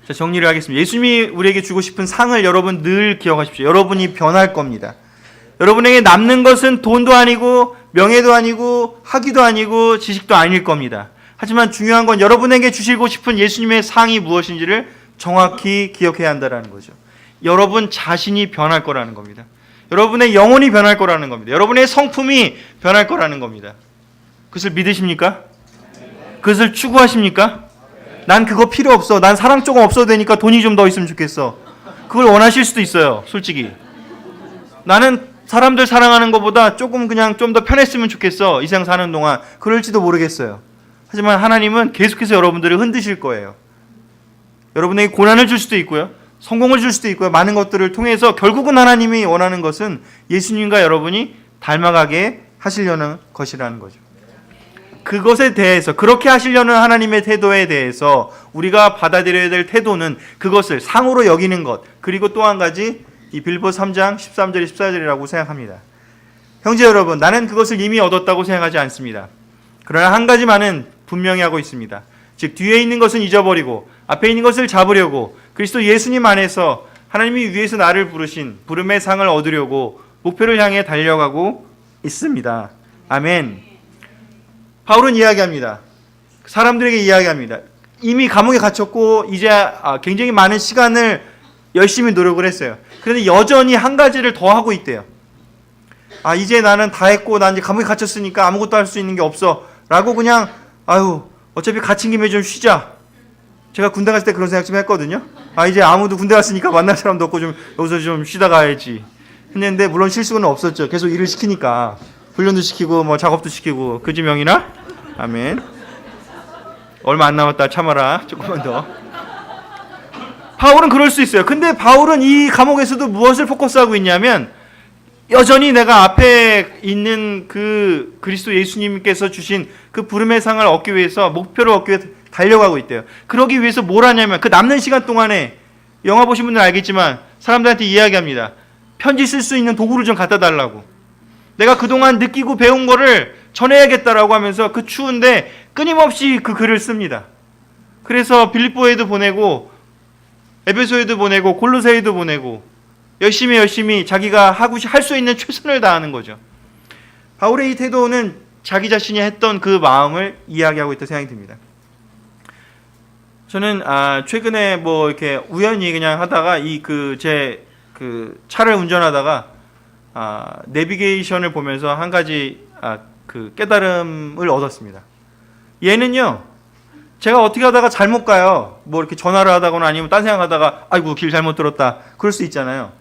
자, 정리를 하겠습니다. 예수님이 우리에게 주고 싶은 상을 여러분 늘 기억하십시오. 여러분이 변할 겁니다. 여러분에게 남는 것은 돈도 아니고 명예도 아니고 학위도 아니고 지식도 아닐 겁니다. 하지만 중요한 건 여러분에게 주시고 싶은 예수님의 상이 무엇인지를 정확히 기억해야 한다는 거죠. 여러분 자신이 변할 거라는 겁니다. 여러분의 영혼이 변할 거라는 겁니다. 여러분의 성품이 변할 거라는 겁니다. 그것을 믿으십니까? 그것을 추구하십니까? 난 그거 필요 없어. 난 사랑 조금 없어도 되니까 돈이 좀 더 있으면 좋겠어. 그걸 원하실 수도 있어요. 솔직히. 나는 사람들 사랑하는 것보다 조금 그냥 좀 더 편했으면 좋겠어. 이 세상 사는 동안. 그럴지도 모르겠어요. 하지만 하나님은 계속해서 여러분들을 흔드실 거예요. 여러분에게 고난을 줄 수도 있고요. 성공을 줄 수도 있고요. 많은 것들을 통해서 결국은 하나님이 원하는 것은 예수님과 여러분이 닮아가게 하시려는 것이라는 거죠. 그것에 대해서, 그렇게 하시려는 하나님의 태도에 대해서 우리가 받아들여야 될 태도는 그것을 상으로 여기는 것, 그리고 또 한 가지 이 빌립보서 3장 13절에 14절이라고 생각합니다. 형제 여러분, 나는 그것을 이미 얻었다고 생각하지 않습니다. 그러나 한 가지만은 분명히 하고 있습니다. 즉 뒤에 있는 것은 잊어버리고 앞에 있는 것을 잡으려고 그리스도 예수님 안에서 하나님이 위에서 나를 부르신 부름의 상을 얻으려고 목표를 향해 달려가고 있습니다. 아멘. 바울은 이야기합니다. 사람들에게 이야기합니다. 이미 감옥에 갇혔고 이제 굉장히 많은 시간을 열심히 노력을 했어요. 그런데 여전히 한 가지를 더 하고 있대요. 이제 나는 다 했고 난 이제 감옥에 갇혔으니까 아무것도 할 수 있는 게 없어 라고 그냥 어차피 갇힌 김에 좀 쉬자. 제가 군대 갔을 때 그런 생각 좀 했거든요. 이제 아무도 군대 갔으니까 만날 사람도 없고 좀 여기서 좀 쉬다 가야지 했는데, 물론 쉴 수는 없었죠. 계속 일을 시키니까 훈련도 시키고 뭐 작업도 시키고. 그지 명이나? 아멘. 얼마 안 남았다 참아라. 조금만 더. 바울은 그럴 수 있어요. 근데 바울은 이 감옥에서도 무엇을 포커스하고 있냐면, 여전히 내가 앞에 있는 그 그리스도 예수님께서 주신 그 부름의 상을 얻기 위해서, 목표를 얻기 위해서 달려가고 있대요. 그러기 위해서 뭘 하냐면, 그 남는 시간 동안에, 영화 보신 분들은 알겠지만 사람들한테 이야기합니다. 편지 쓸 수 있는 도구를 좀 갖다 달라고. 내가 그동안 느끼고 배운 거를 전해야겠다라고 하면서 그 추운데 끊임없이 그 글을 씁니다. 그래서 빌립보에도 보내고 에베소에도 보내고 골로새에도 보내고 열심히 자기가 할 수 있는 최선을 다하는 거죠. 바울의 이 태도는 자기 자신이 했던 그 마음을 이야기하고 있다 생각이 듭니다. 저는 최근에 뭐 이렇게 우연히 그냥 하다가 제 차를 운전하다가 내비게이션을 보면서 한 가지 그 깨달음을 얻었습니다. 얘는요, 제가 어떻게 하다가 잘못 가요. 뭐 이렇게 전화를 하다거나 아니면 딴 생각하다가 아이고 길 잘못 들었다 그럴 수 있잖아요.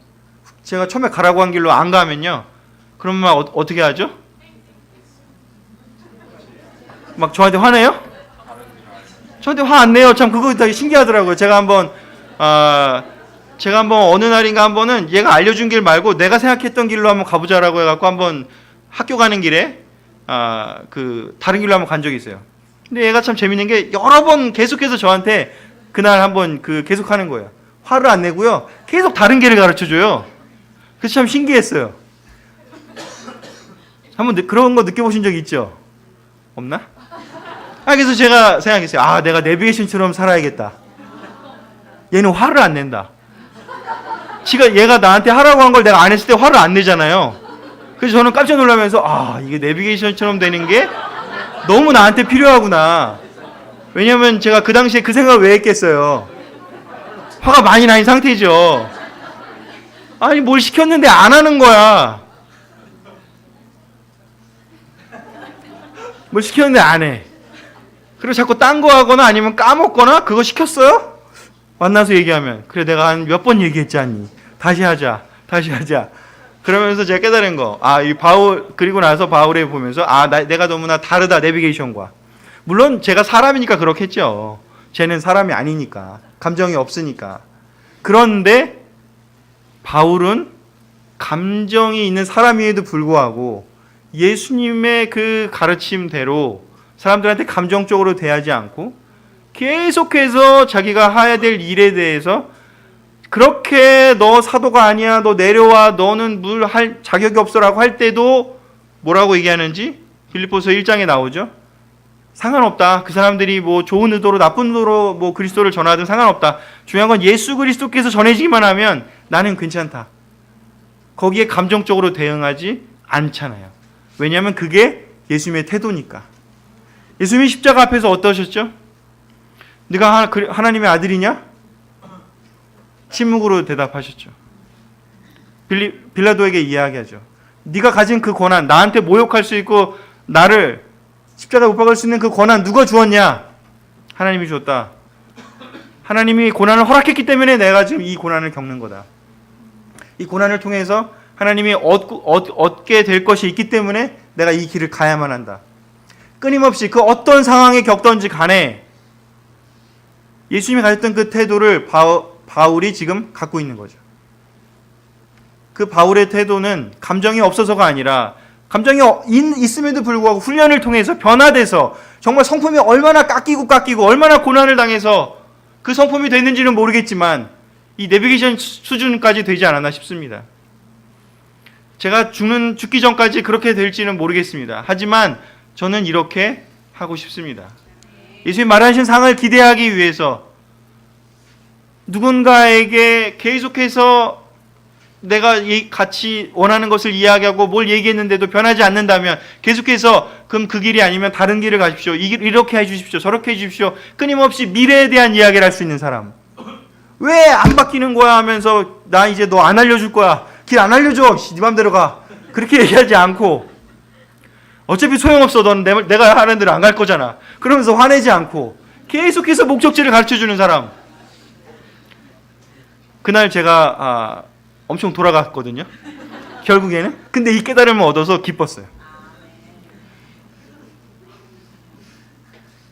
제가 처음에 가라고 한 길로 안 가면요, 그러면 어떻게 하죠? 막 저한테 화내요? 저한테 화 안 내요. 참 그거 되게 신기하더라고요. 제가 한번 어느 날인가 한번은 얘가 알려준 길 말고 내가 생각했던 길로 한번 가보자라고 해갖고 한번 학교 가는 길에 다른 길로 한번 간 적이 있어요. 근데 얘가 참 재밌는 게 여러 번 계속해서 저한테 그날 한번 계속 하는 거예요. 화를 안 내고요, 계속 다른 길을 가르쳐줘요. 그래서 참 신기했어요. 한번 그런 거 느껴보신 적 있죠? 없나? 그래서 제가 생각했어요. 내가 내비게이션처럼 살아야겠다. 얘는 화를 안 낸다. 얘가 나한테 하라고 한 걸 내가 안 했을 때 화를 안 내잖아요. 그래서 저는 깜짝 놀라면서 이게 내비게이션처럼 되는 게 너무 나한테 필요하구나. 왜냐면 제가 그 당시에 그 생각을 왜 했겠어요. 화가 많이 난 상태죠. 뭘 시켰는데 안 하는 거야. 뭘 시켰는데 안 해. 그리고 자꾸 딴 거 하거나 아니면 까먹거나, 그거 시켰어요? 만나서 얘기하면, 그래 내가 한 몇 번 얘기했지 않니? 다시 하자. 그러면서 제가 깨달은 거, 이 바울, 그리고 나서 바울에 보면서 내가 너무나 다르다, 내비게이션과. 물론 제가 사람이니까 그렇겠죠. 쟤는 사람이 아니니까, 감정이 없으니까. 그런데 바울은 감정이 있는 사람임에도 불구하고 예수님의 그 가르침대로 사람들한테 감정적으로 대하지 않고 계속해서 자기가 해야 될 일에 대해서, 그렇게 너 사도가 아니야, 너 내려와, 너는 물 할 자격이 없어라고 할 때도 뭐라고 얘기하는지 빌립보서 1장에 나오죠. 상관없다. 그 사람들이 뭐 좋은 의도로 나쁜 의도로 뭐 그리스도를 전하든 상관없다. 중요한 건 예수 그리스도께서 전해지기만 하면 나는 괜찮다. 거기에 감정적으로 대응하지 않잖아요. 왜냐하면 그게 예수님의 태도니까. 예수님이 십자가 앞에서 어떠셨죠? 네가 하나님의 아들이냐? 침묵으로 대답하셨죠. 빌라도에게 이야기하죠. 네가 가진 그 권한, 나한테 모욕할 수 있고 나를 십자가에 못 박을 수 있는 그 권한 누가 주었냐? 하나님이 주었다. 하나님이 고난을 허락했기 때문에 내가 지금 이 고난을 겪는 거다. 이 고난을 통해서 하나님이 얻게 될 것이 있기 때문에 내가 이 길을 가야만 한다. 끊임없이 그 어떤 상황에 겪던지 간에 예수님이 가졌던 그 태도를 바울이 지금 갖고 있는 거죠. 그 바울의 태도는 감정이 없어서가 아니라, 감정이 있음에도 불구하고 훈련을 통해서 변화돼서 정말 성품이 얼마나 깎이고 얼마나 고난을 당해서 그 성품이 됐는지는 모르겠지만 이 내비게이션 수준까지 되지 않았나 싶습니다. 제가 죽기 전까지 그렇게 될지는 모르겠습니다. 하지만 저는 이렇게 하고 싶습니다. 예수님 말하신 상을 기대하기 위해서 누군가에게 계속해서 내가 같이 원하는 것을 이야기하고 뭘 얘기했는데도 변하지 않는다면 계속해서 그럼 그 길이 아니면 다른 길을 가십시오. 이렇게 해주십시오. 저렇게 해주십시오. 끊임없이 미래에 대한 이야기를 할 수 있는 사람. 왜 안 바뀌는 거야 하면서 나 이제 너 안 알려줄 거야. 길 안 알려줘. 네 맘대로 가. 그렇게 얘기하지 않고 어차피 소용없어. 넌 내가 하는 대로 안 갈 거잖아. 그러면서 화내지 않고 계속해서 목적지를 가르쳐주는 사람. 그날 제가 엄청 돌아갔거든요. 결국에는. 근데 이 깨달음을 얻어서 기뻤어요.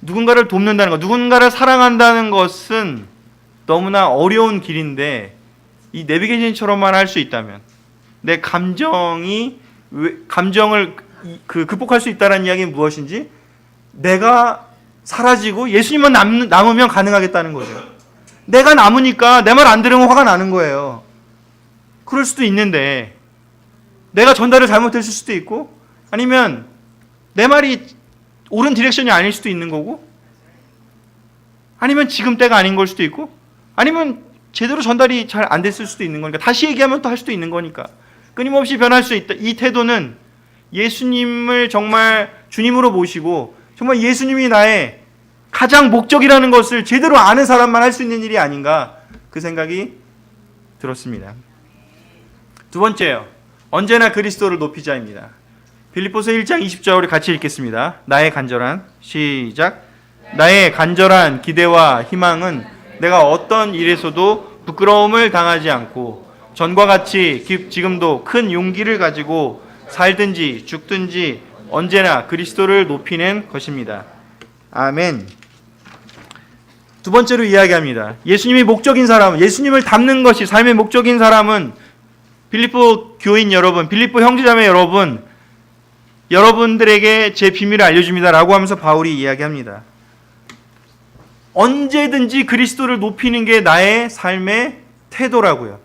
누군가를 돕는다는 것, 누군가를 사랑한다는 것은 너무나 어려운 길인데 이 내비게이션처럼만 할 수 있다면 내 감정을 극복할 수 있다는 이야기는 무엇인지 내가 사라지고 예수님만 남으면 가능하겠다는 거죠. 내가 남으니까 내 말 안 들으면 화가 나는 거예요. 그럴 수도 있는데 내가 전달을 잘못했을 수도 있고 아니면 내 말이 옳은 디렉션이 아닐 수도 있는 거고 아니면 지금 때가 아닌 걸 수도 있고 아니면 제대로 전달이 잘 안 됐을 수도 있는 거니까 다시 얘기하면 또 할 수도 있는 거니까 끊임없이 변할 수 있다. 이 태도는 예수님을 정말 주님으로 모시고 정말 예수님이 나의 가장 목적이라는 것을 제대로 아는 사람만 할 수 있는 일이 아닌가 그 생각이 들었습니다. 두 번째요. 언제나 그리스도를 높이자입니다. 빌립보서 1장 20절 우리 같이 읽겠습니다. 나의 간절한 시작. 나의 간절한 기대와 희망은 내가 어떤 일에서도 부끄러움을 당하지 않고 전과 같이 지금도 큰 용기를 가지고 살든지 죽든지 언제나 그리스도를 높이는 것입니다. 아멘. 두 번째로 이야기합니다. 예수님이 목적인 사람, 예수님을 닮는 것이 삶의 목적인 사람은 빌립보 교인 여러분, 빌립보 형제자매 여러분, 여러분들에게 제 비밀을 알려줍니다 라고 하면서 바울이 이야기합니다. 언제든지 그리스도를 높이는 게 나의 삶의 태도라고요.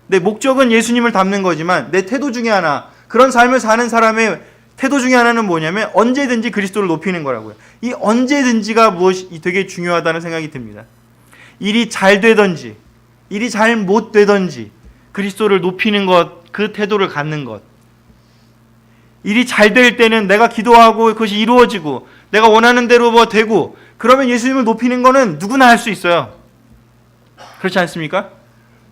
내 목적은 예수님을 닮는 거지만 내 태도 중에 하나, 그런 삶을 사는 사람의 태도 중에 하나는 뭐냐면 언제든지 그리스도를 높이는 거라고요. 이 언제든지가 무엇이 되게 중요하다는 생각이 듭니다. 일이 잘 되든지 일이 잘 못 되든지 그리스도를 높이는 것, 그 태도를 갖는 것. 일이 잘 될 때는 내가 기도하고 그것이 이루어지고 내가 원하는 대로 뭐 되고 그러면 예수님을 높이는 거는 누구나 할 수 있어요. 그렇지 않습니까?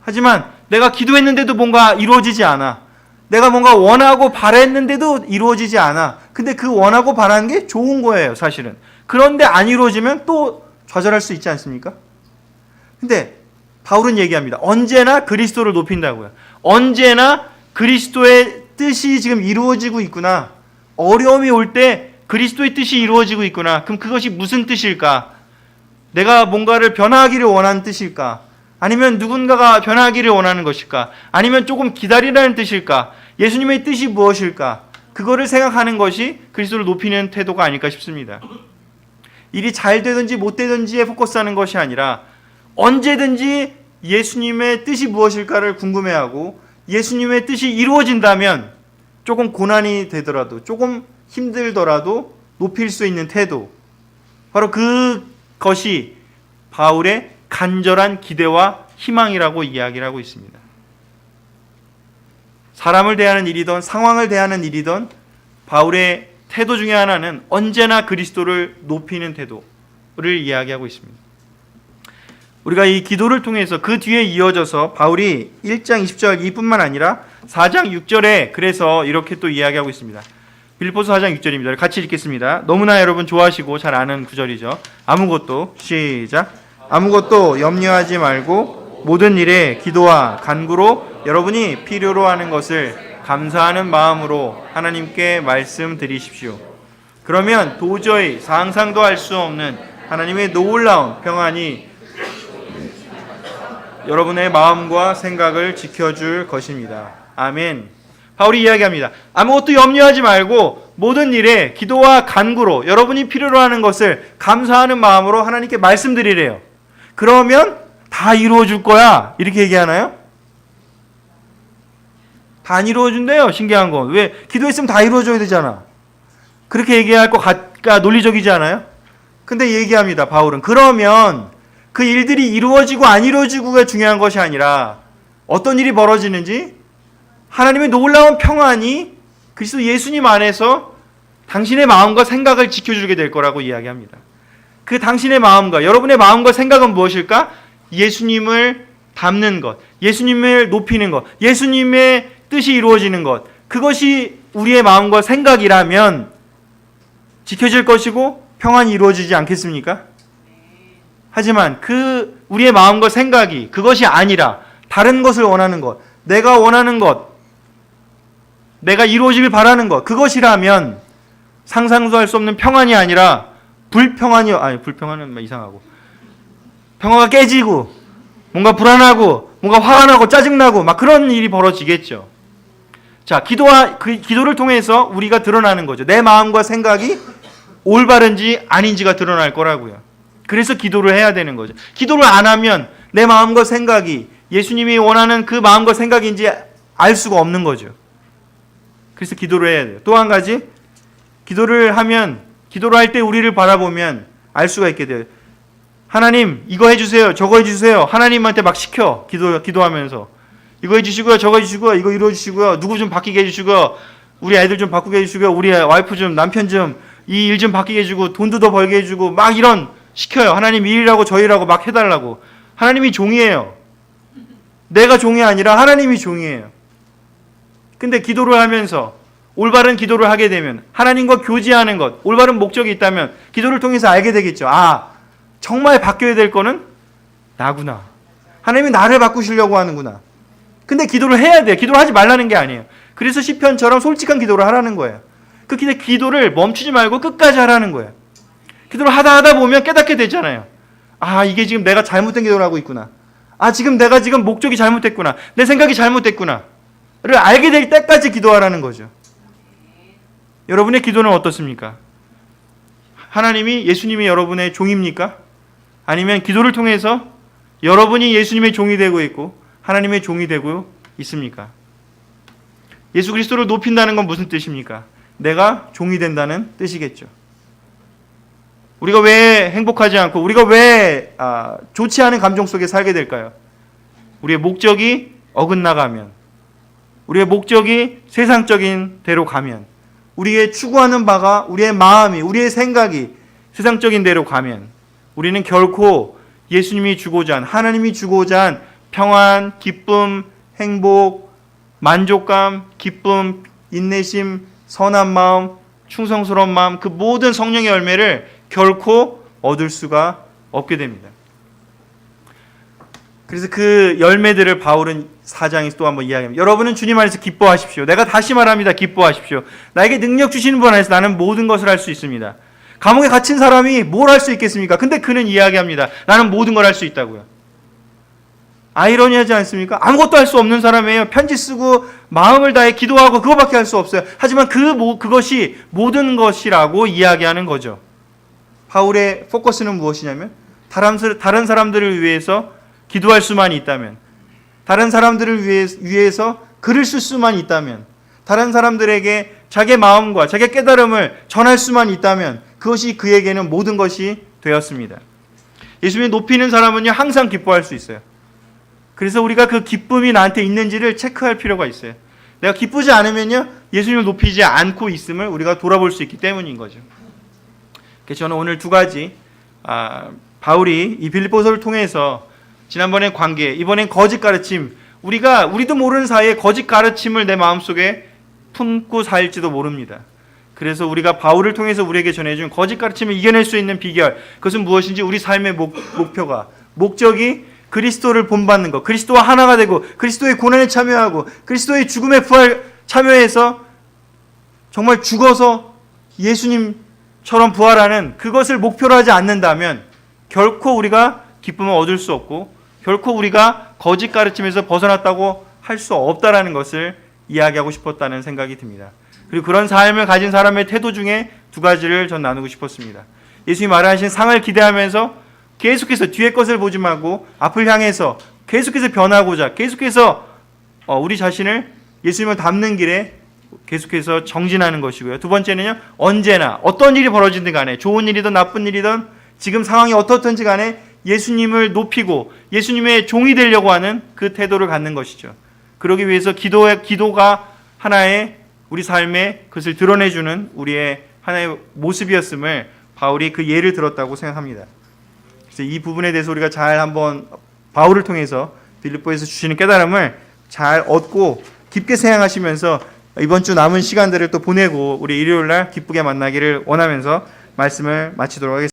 하지만 내가 기도했는데도 뭔가 이루어지지 않아. 내가 뭔가 원하고 바랬는데도 이루어지지 않아. 근데 그 원하고 바라는 게 좋은 거예요, 사실은. 그런데 안 이루어지면 또 좌절할 수 있지 않습니까? 근데 바울은 얘기합니다. 언제나 그리스도를 높인다고요. 언제나 그리스도의 뜻이 지금 이루어지고 있구나. 어려움이 올 때 그리스도의 뜻이 이루어지고 있구나. 그럼 그것이 무슨 뜻일까? 내가 뭔가를 변화하기를 원하는 뜻일까? 아니면 누군가가 변화하기를 원하는 것일까? 아니면 조금 기다리라는 뜻일까? 예수님의 뜻이 무엇일까? 그거를 생각하는 것이 그리스도를 높이는 태도가 아닐까 싶습니다. 일이 잘 되든지 못 되든지에 포커스하는 것이 아니라 언제든지 예수님의 뜻이 무엇일까를 궁금해하고 예수님의 뜻이 이루어진다면 조금 고난이 되더라도 조금 힘들더라도 높일 수 있는 태도, 바로 그것이 바울의 간절한 기대와 희망이라고 이야기를 하고 있습니다. 사람을 대하는 일이든 상황을 대하는 일이든 바울의 태도 중에 하나는 언제나 그리스도를 높이는 태도를 이야기하고 있습니다. 우리가 이 기도를 통해서 그 뒤에 이어져서 바울이 1장 20절 이뿐만 아니라 4장 6절에 그래서 이렇게 또 이야기하고 있습니다. 빌립보서 4장 6절입니다. 같이 읽겠습니다. 너무나 여러분 좋아하시고 잘 아는 구절이죠. 아무것도 시작. 아무것도 염려하지 말고 모든 일에 기도와 간구로 여러분이 필요로 하는 것을 감사하는 마음으로 하나님께 말씀드리십시오. 그러면 도저히 상상도 할 수 없는 하나님의 놀라운 평안이 여러분의 마음과 생각을 지켜줄 것입니다. 아멘. 바울이 이야기합니다. 아무것도 염려하지 말고 모든 일에 기도와 간구로 여러분이 필요로 하는 것을 감사하는 마음으로 하나님께 말씀드리래요. 그러면 다 이루어줄 거야. 이렇게 얘기하나요? 다 안 이루어준대요. 신기한 건. 왜? 기도했으면 다 이루어져야 되잖아. 그렇게 얘기할 것 같까 논리적이지 않아요? 근데 얘기합니다. 바울은. 그러면 그 일들이 이루어지고 안 이루어지고가 중요한 것이 아니라 어떤 일이 벌어지는지 하나님의 놀라운 평안이 그리스도 예수님 안에서 당신의 마음과 생각을 지켜주게 될 거라고 이야기합니다. 그 당신의 마음과 여러분의 마음과 생각은 무엇일까? 예수님을 닮는 것, 예수님을 높이는 것, 예수님의 뜻이 이루어지는 것, 그것이 우리의 마음과 생각이라면 지켜질 것이고 평안이 이루어지지 않겠습니까? 하지만 그 우리의 마음과 생각이 그것이 아니라 다른 것을 원하는 것, 내가 원하는 것, 내가 이루어지길 바라는 것, 그것이라면 상상도 할 수 없는 평안이 아니라 불평안은 이상하고 평화가 깨지고 뭔가 불안하고 뭔가 화가 나고 짜증나고 막 그런 일이 벌어지겠죠. 자, 기도를 통해서 우리가 드러나는 거죠. 내 마음과 생각이 올바른지 아닌지가 드러날 거라고요. 그래서 기도를 해야 되는 거죠. 기도를 안 하면 내 마음과 생각이 예수님이 원하는 그 마음과 생각인지 알 수가 없는 거죠. 그래서 기도를 해야 돼요. 또 한 가지, 기도를 할 때 우리를 바라보면 알 수가 있게 돼요. 하나님 이거 해주세요, 저거 해주세요. 하나님한테 막 시켜. 기도하면서 이거 해주시고요, 저거 해주시고요, 이거 이루어주시고요, 누구 좀 바뀌게 해주시고요, 우리 애들 좀 바꾸게 해주시고요, 우리 와이프 좀, 남편 좀, 이 일 좀 바뀌게 해주고 돈도 더 벌게 해주고 막 이런 시켜요. 하나님 이 일이라고 저 일이라고 막 해달라고. 하나님이 종이에요. 내가 종이 아니라 하나님이 종이에요. 근데 기도를 하면서 올바른 기도를 하게 되면 하나님과 교제하는 것, 올바른 목적이 있다면 기도를 통해서 알게 되겠죠. 아, 정말 바뀌어야 될 거는 나구나. 하나님이 나를 바꾸시려고 하는구나. 근데 기도를 해야 돼요. 기도를 하지 말라는 게 아니에요. 그래서 시편처럼 솔직한 기도를 하라는 거예요. 그 기도를 멈추지 말고 끝까지 하라는 거예요. 기도를 하다 보면 깨닫게 되잖아요. 아, 이게 지금 내가 잘못된 기도를 하고 있구나. 아, 내가 지금 목적이 잘못됐구나. 내 생각이 잘못됐구나. 를 알게 될 때까지 기도하라는 거죠. 여러분의 기도는 어떻습니까? 예수님이 여러분의 종입니까? 아니면 기도를 통해서 여러분이 예수님의 종이 되고 있고 하나님의 종이 되고 있습니까? 예수 그리스도를 높인다는 건 무슨 뜻입니까? 내가 종이 된다는 뜻이겠죠. 우리가 왜 행복하지 않고 우리가 왜 좋지 않은 감정 속에 살게 될까요? 우리의 목적이 어긋나가면, 우리의 목적이 세상적인 대로 가면, 우리의 추구하는 바가 우리의 마음이, 우리의 생각이 세상적인 대로 가면 우리는 결코 예수님이 주고자 한, 하나님이 주고자 한 평안, 기쁨, 행복, 만족감, 기쁨, 인내심, 선한 마음, 충성스러운 마음, 그 모든 성령의 열매를 결코 얻을 수가 없게 됩니다. 그래서 그 열매들을 바울은 4장에서 또 한번 이야기합니다. 여러분은 주님 안에서 기뻐하십시오. 내가 다시 말합니다. 기뻐하십시오. 나에게 능력 주시는 분 안에서 나는 모든 것을 할 수 있습니다. 감옥에 갇힌 사람이 뭘 할 수 있겠습니까? 근데 그는 이야기합니다. 나는 모든 걸 할 수 있다고요. 아이러니하지 않습니까? 아무것도 할 수 없는 사람이에요. 편지 쓰고 마음을 다해 기도하고 그거밖에 할 수 없어요. 하지만 그것이 모든 것이라고 이야기하는 거죠. 바울의 포커스는 무엇이냐면 다른 사람들을 위해서 기도할 수만 있다면, 다른 사람들을 위해서 글을 쓸 수만 있다면, 다른 사람들에게 자기의 마음과 자기의 깨달음을 전할 수만 있다면 그것이 그에게는 모든 것이 되었습니다. 예수님을 높이는 사람은요 항상 기뻐할 수 있어요. 그래서 우리가 그 기쁨이 나한테 있는지를 체크할 필요가 있어요. 내가 기쁘지 않으면요 예수님을 높이지 않고 있음을 우리가 돌아볼 수 있기 때문인 거죠. 그래서 저는 오늘 두 가지 바울이 이 빌립보서를 통해서 지난번에 관계, 이번엔 거짓 가르침, 우리도 모르는 사이에 거짓 가르침을 내 마음속에 품고 살지도 모릅니다. 그래서 우리가 바울을 통해서 우리에게 전해준 거짓 가르침을 이겨낼 수 있는 비결, 그것은 무엇인지 우리 삶의 목적이 그리스도를 본받는 것, 그리스도와 하나가 되고 그리스도의 고난에 참여하고 그리스도의 죽음에 부활 참여해서 정말 죽어서 예수님처럼 부활하는 그것을 목표로 하지 않는다면 결코 우리가 기쁨을 얻을 수 없고 결코 우리가 거짓 가르침에서 벗어났다고 할 수 없다라는 것을 이야기하고 싶었다는 생각이 듭니다. 그리고 그런 삶을 가진 사람의 태도 중에 두 가지를 전 나누고 싶었습니다. 예수님이 말하신 상을 기대하면서 계속해서 뒤에 것을 보지 말고 앞을 향해서 계속해서 변하고자 계속해서 우리 자신을 예수님을 닮는 길에 계속해서 정진하는 것이고요. 두 번째는요, 언제나 어떤 일이 벌어지든 간에 좋은 일이든 나쁜 일이든 지금 상황이 어떻든지 간에 예수님을 높이고 예수님의 종이 되려고 하는 그 태도를 갖는 것이죠. 그러기 위해서 기도가 하나의 우리 삶에 그것을 드러내주는 우리의 하나의 모습이었음을 바울이 그 예를 들었다고 생각합니다. 그래서 이 부분에 대해서 우리가 잘 한번 바울을 통해서 빌립보에서 주시는 깨달음을 잘 얻고 깊게 생각하시면서 이번 주 남은 시간들을 또 보내고 우리 일요일 날 기쁘게 만나기를 원하면서 말씀을 마치도록 하겠습니다.